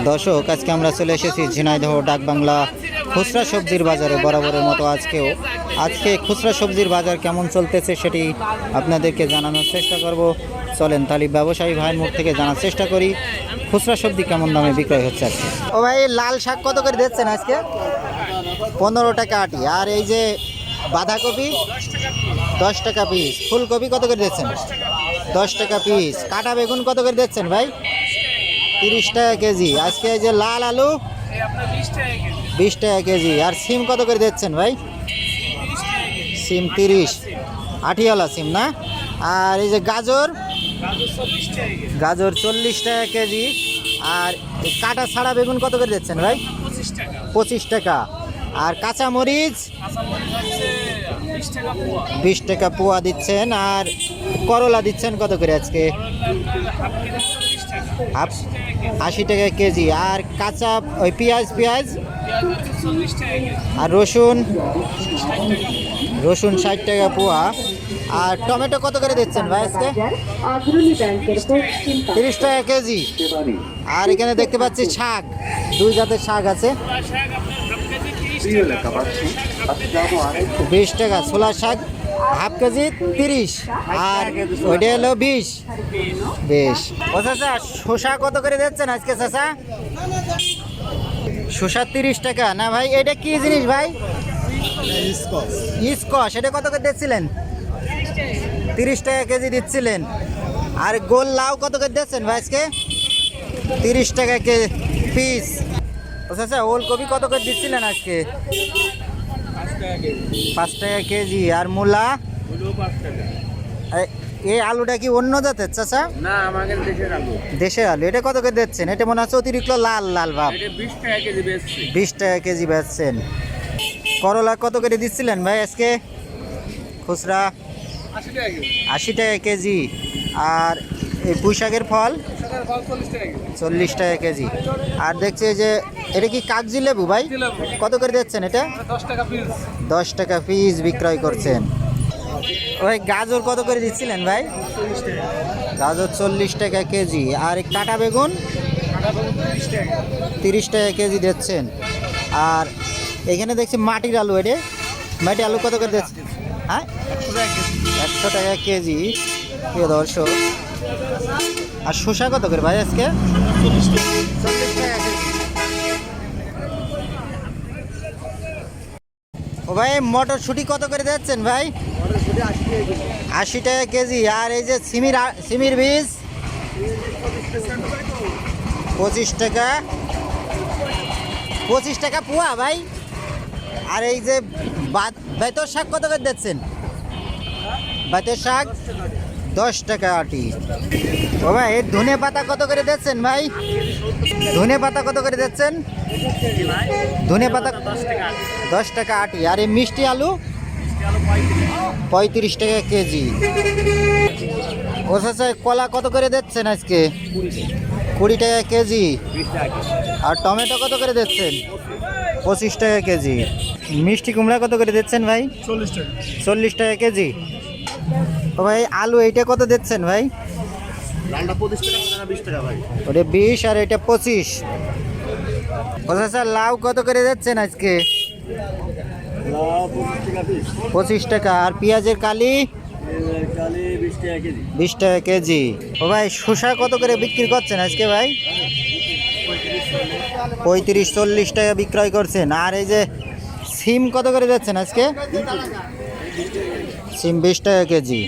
দর্শক, আজকে আমরা চলে এসেছি ঝিনাইদহ ডাকবাংলা খুচরা সবজির বাজারে। বরাবরের মতো আজকে খুচরা সবজির বাজার কেমন চলতেছে সেটি আপনাদেরকে জানানোর চেষ্টা করব। চলেন তাহলে ব্যবসায়ী ভাইয়ের মুখ থেকে জানার চেষ্টা করি খুচরা সবজি কেমন দামে বিক্রয় হচ্ছে আজকে। ও ভাই, লাল শাক কত করে দিচ্ছেন আজকে? 15 টাকা আটি। আর এই যে বাঁধাকপি 10 টাকা পিস। ফুলকপি কত করে দিচ্ছেন? 10 টাকা পিস। কাটা বেগুন কত করে দিচ্ছেন ভাই? 30 টাকা কেজি। আজকে এই যে লাল আলু 20 টাকা কেজি। আর সিম কত করে দিচ্ছেন ভাই? সিম 30, আঠিওয়ালা সিম না? আর এই যে গাজর 40 টাকা কেজি। আর কাটা ছাড়া বেগুন কত করে দিচ্ছেন ভাই? 25 টাকা। আর কাঁচামরিচ 20 টাকা পোয়া দিচ্ছেন। আর করলা দিচ্ছেন কত করে আজকে? 80 টাকা কেজি। আর কাঁচা ওই পেঁয়াজ আর রসুন 60 টাকা পোয়া। আর টমেটো কত করে দিচ্ছেন ভাই আজকে? 30 টাকা কেজি। আর এখানে দেখতে পাচ্ছি শাক, 2 জাতের শাক আছে। 20 টাকা। ছোলা শাক হাফ কেজি 30। আর ওইটা হলো 20। বেশ। ও চাচা, শসা কত করে দিচ্ছেন আজকে চাচা? শসা 30 টাকা না ভাই? এটা কি জিনিস ভাই? স্কোয়াশ। এটা কত করে দিচ্ছিলেন? 30 টাকা কেজি দিচ্ছিলেন। আর গোল লাউ কত করে দিচ্ছেন ভাই আজকে? 30 টাকা পিস। আচ্ছা, ওলকপি কত করে দিচ্ছিলেন আজকে? 5 টাকা কেজি। আর মূলা? এই আলুটা কি অন্য জাতের চাচা? না, আমাদের দেশের আলু। দেশের আলু। এটা কত করে দিচ্ছেন? এটা মনে হচ্ছে অতিরিক্ত লাল লাল ভাব। 20 টাকা কেজি বেচছি। 20 টাকা কেজি বেচছেন। করলা কত করে দিচ্ছিলেন ভাই আজকে খুচরা? 80 টাকা কেজি। আর এই পুঁই শাকের ফল 40 টাকা কেজি। আর দেখছি যে এটা কি কাগজি লেবু ভাই? কত করে দিচ্ছেন এটা? 10 টাকা পিস বিক্রয় করছেন। ওই গাজর কত করে দিচ্ছিলেন ভাই? গাজর 40 টাকা কেজি। আর কাটা বেগুন 30 টাকা কেজি দিচ্ছেন। আর এখানে দেখছি মাটির আলু। এটা মাটির আলু কত করে দিচ্ছেন? হ্যাঁ, 100 টাকা কেজি। প্রিয় দর্শক, আর শসা কত করে ভাই আজকে? 40 টাকা কেজি। ও ভাই, মটরশুঁটি কত করে দিচ্ছেন ভাই? 80 টাকা কেজি। আর এই যে সিমির বীজ 25 টাকা। 25 টাকা পোয়া ভাই। আর এই যে বেতর শাক কত করে দিচ্ছেন? বেতর শাক 10 টাকা আটি। ও ভাই, এই ধনে পাতা কত করে দিচ্ছেন ভাই? ধনে পাতা কত করে দিচ্ছেন? ধনে পাতা 10 টাকা আটি। আর এই মিষ্টি আলু 35 টাকা কেজি। ও চাচা, কলা কত করে দিচ্ছেন আজকে? 20 টাকা কেজি। আর টমেটো কত করে দিচ্ছেন? 25 টাকা কেজি। মিষ্টি কুমড়া কত করে দিচ্ছেন ভাই? 40 টাকা কেজি। ও ভাই, আলু এইটা কত দিচ্ছেন ভাই? ওটা 20 আর এটা 25। ও চাচা, লাউ কত করে দিচ্ছেন আজকে? 25 টাকা। আর পেঁয়াজের কালি 20 টাকা কেজি। ও ভাই, শসা কত করে বিক্রি করছেন আজকে ভাই? 35-40 টাকা বিক্রয় করছেন। আর এই যে সিম কত করে দিচ্ছেন আজকে? সিম 20 টাকা কেজি।